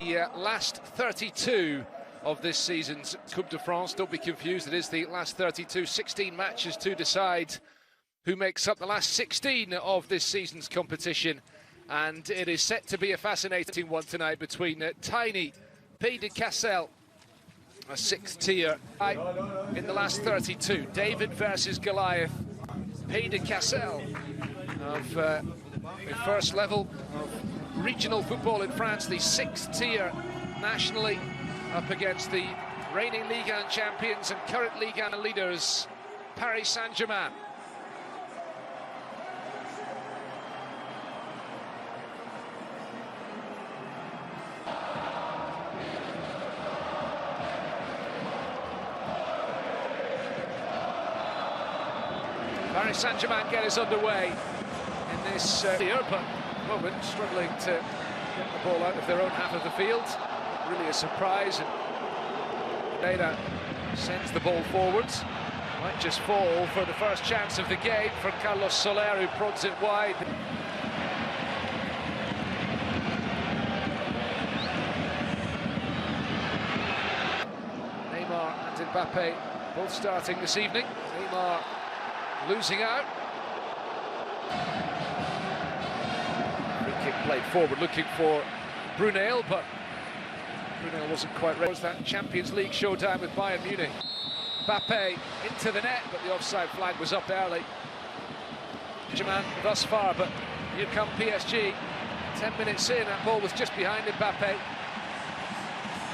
The last 32 of this season's Coupe de France. Don't be confused, it is the last 32, 16 matches to decide who makes up the last 16 of this season's competition. And it is set to be a fascinating one tonight between tiny Pays de Cassel, a sixth tier in the last 32. David versus Goliath. Pays de Cassel of the first level of regional football in France, the sixth tier nationally, up against the reigning Ligue 1 champions and current Ligue 1 leaders, Paris Saint-Germain. Paris Saint-Germain get us underway in this year, but at the moment struggling to get the ball out of their own half of the field. Really a surprise, and Data sends the ball forwards. Might just fall for the first chance of the game for Carlos Soler, who prods it wide. Neymar and Mbappe both starting this evening. Neymar losing out. Free kick played forward, looking for Brunel, but Brunel wasn't quite ready. It was that Champions League showdown with Bayern Munich. Mbappe into the net, but the offside flag was up early. German thus far, but here come PSG. 10 minutes in, that ball was just behind Mbappe.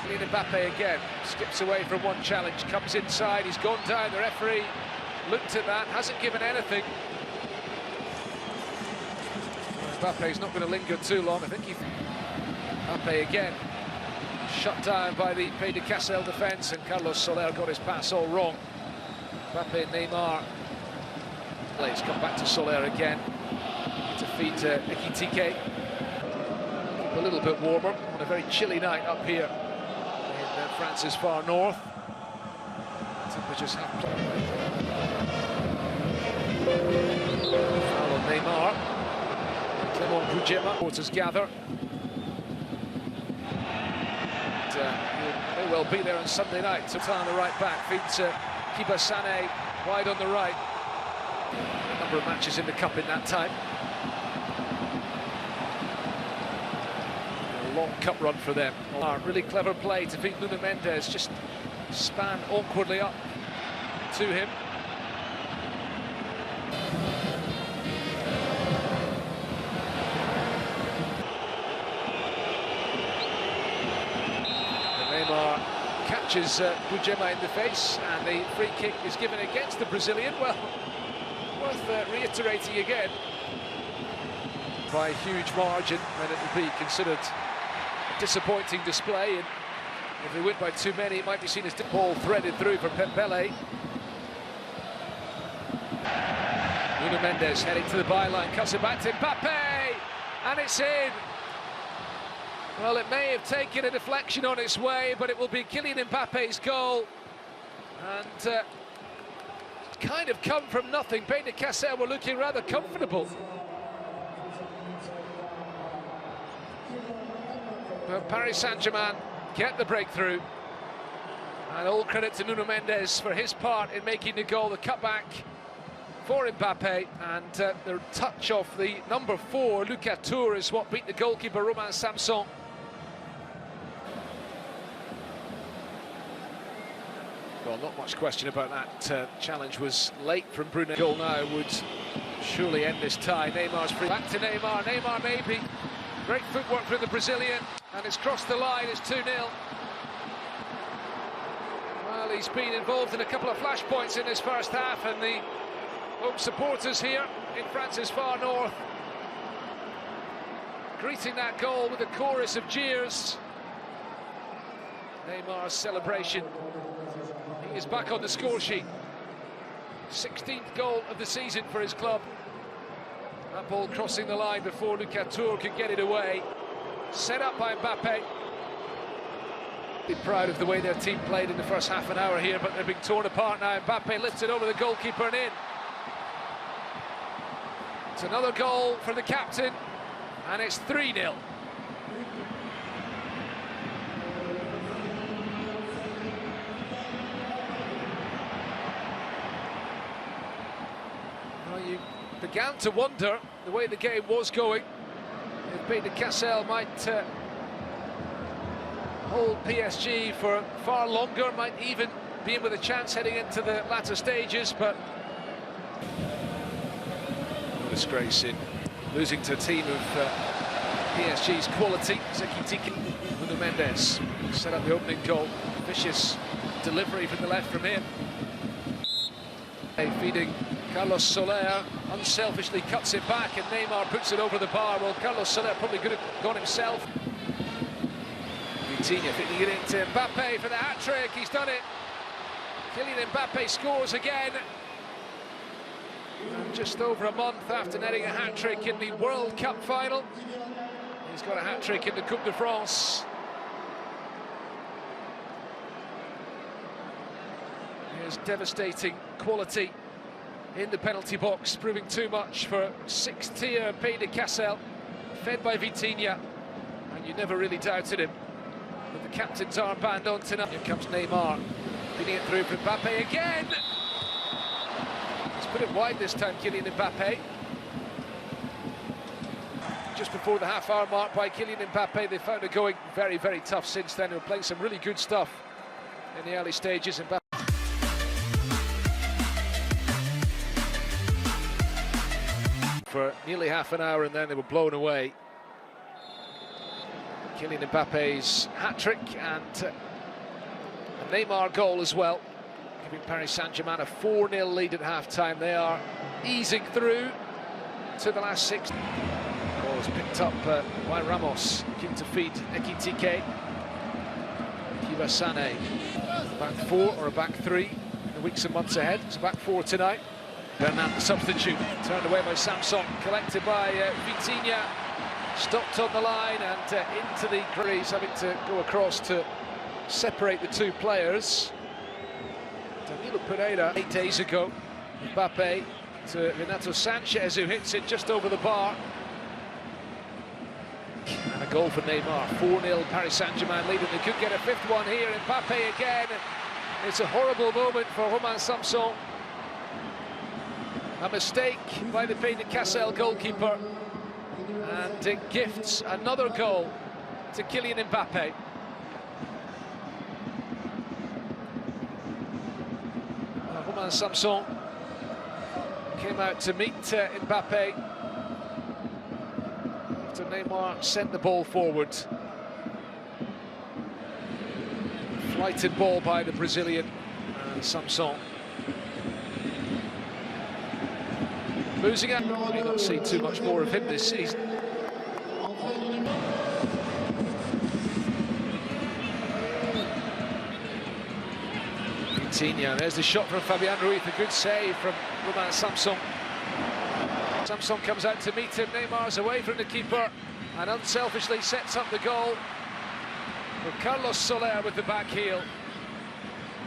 Kylian Mbappe again, skips away from one challenge, comes inside, he's gone down, the referee looked at that, hasn't given anything. Mbappe's not going to linger too long, I think Mbappe again, shut down by the Pays de Cassel defence, and Carlos Soler got his pass all wrong. Mbappe and Neymar. Let's come back to Soler again to feed Ekitike. Keep a little bit warmer on a very chilly night up here in France's far north. Temperatures have foul on Neymar. Clement Boudjema, supporters gather. May well be there on Sunday night. Total on the right back, feeds Kibasane wide on the right. A number of matches in the cup in that time. A long cup run for them. Really clever play to beat Nuno Mendes, just span awkwardly up to him. Neymar catches Boudjema in the face, and the free kick is given against the Brazilian. Well, worth reiterating again, by a huge margin, and it will be considered a disappointing display. And if they win by too many, it might be seen as the ball threaded through for Pembele. Nuno Mendes heading to the byline, cuts it back to Mbappe, and it's in. Well, it may have taken a deflection on its way, but it will be Kylian Mbappe's goal. And kind of come from nothing. Pays de Cassel were looking rather comfortable. But Paris Saint-Germain get the breakthrough. And all credit to Nuno Mendes for his part in making the goal, the cutback for Mbappe, and the touch of the number 4, Lucas Tour, is what beat the goalkeeper, Romain Samson. Well, not much question about that. Challenge was late from Bruno. Goal now would surely end this tie. Neymar's free. Back to Neymar. Neymar maybe. Great footwork from the Brazilian, and it's crossed the line. It's 2-0. Well, he's been involved in a couple of flashpoints in this first half, and the home supporters here in France's far north greeting that goal with a chorus of jeers. Neymar's celebration. He is back on the score sheet. 16th goal of the season for his club. That ball crossing the line before Lucas Tour could get it away. Set up by Mbappe. Be proud of the way their team played in the first half an hour here, but they're being torn apart now. Mbappe lifts it over the goalkeeper and in. It's another goal for the captain, and it's 3-0. began to wonder, the way the game was going, if Pays de Cassel might hold PSG for far longer, might even be in with a chance heading into the latter stages, but no disgrace in losing to a team of PSG's quality. Zeki Nuno Mendes set up the opening goal. Vicious delivery from the left from him. Feeding Carlos Soler, unselfishly cuts it back, and Neymar puts it over the bar. Well, Carlos Soler probably could have gone himself. Vitinha fitting it into Mbappe for the hat-trick. He's done it. Kylian Mbappe scores again. And just over a month after netting a hat-trick in the World Cup final, he's got a hat-trick in the Coupe de France. Here's devastating quality in the penalty box, proving too much for sixth-tier Pays de Cassel, fed by Vitinha, and you never really doubted him. With the captain's armband on tonight. Here comes Neymar, feeding it through for Mbappe again. He's put it wide this time, Kylian Mbappe. Just before the half-hour mark by Kylian Mbappe, they found it going very, very tough since then. They were playing some really good stuff in the early stages. Mbappe for nearly half an hour, and then they were blown away. Kylian Mbappe's hat-trick and a Neymar goal as well, giving Paris Saint-Germain a 4-0 lead at half-time. They are easing through to the last 6. Ball is picked up by Ramos, looking to feed Ekitike. Kibasane, back 4 or a back 3 in the weeks and months ahead. It's a back 4 tonight. Bernat, the substitute, turned away by Samson, collected by Vitinha, stopped on the line and into the crease, having to go across to separate the two players. Danilo Pereira 8 days ago. Mbappe to Renato Sanchez, who hits it just over the bar. And a goal for Neymar. 4-0 Paris Saint-Germain leading. They could get a fifth one here. Mbappe again. It's a horrible moment for Romain Samson. A mistake by the Pays de Cassel goalkeeper, and it gifts another goal to Kylian Mbappe. Romain Samson came out to meet Mbappe after Neymar sent the ball forward. Flighted ball by the Brazilian, and Samson losing it. May not see too much more of him this season. Vitinha, there's the shot from Fabian Ruiz, a good save from Romain Samson. Samson comes out to meet him. Neymar's away from the keeper and unselfishly sets up the goal for Carlos Soler with the back heel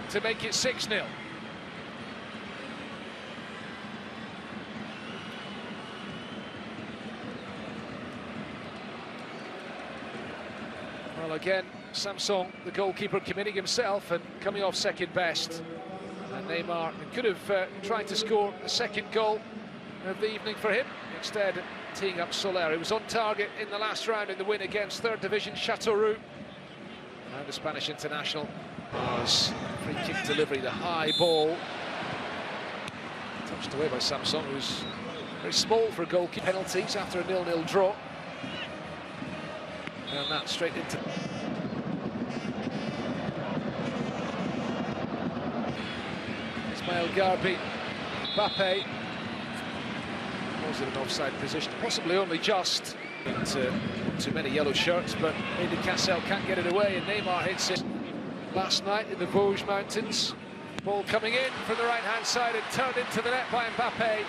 to make it 6-0. Well, again, Samson, the goalkeeper, committing himself and coming off second best. And Neymar could have tried to score a second goal of the evening for him, instead teeing up Soler. He was on target in the last round in the win against third division Châteauroux. And the Spanish international was free kick delivery, the high ball. Touched away by Samson, who's very small for goalkeeper. Penalties after a 0-0 draw. And that straight into... Ismail Garbi, Mbappe. Was in an offside position, possibly only just. Too many yellow shirts, but Pays de Cassel can't get it away, and Neymar hits it last night in the Vosges Mountains. Ball coming in from the right-hand side and turned into the net by Mbappe.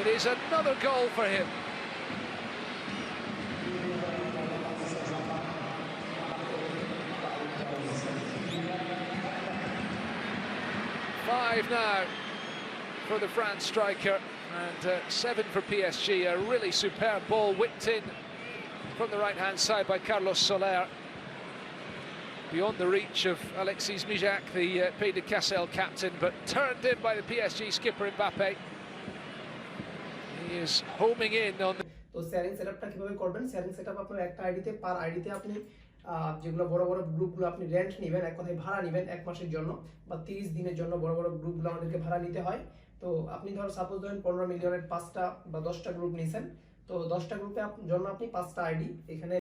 It is another goal for him. Five now for the France striker, and 7 for PSG. A really superb ball whipped in from the right-hand side by Carlos Soler, beyond the reach of Alexis Mijak, the Pays de Cassel captain, but turned in by the PSG skipper Mbappe. He is homing in on the... তো sharing সেটআপটা কিভাবে করবেন? Sharing setup আপনার একটা আইডিতে, পার আইডিতে আপনি যেগুলো বড় বড় গ্রুপগুলো আপনি রেন্ট নেবেন, এক কথায় ভাড়া নেবেন 1 মাসের জন্য বা 30 দিনের জন্য, বড় বড় গ্রুপগুলো আমাদেরকে ভাড়া নিতে হয়। তো আপনি সাপোজ ধরেন 15 মিলিয়নের 5টা বা 10টা গ্রুপ নিয়েছেন, তো 10টা গ্রুপে জন্য আপনি 5টা আইডি, এখানে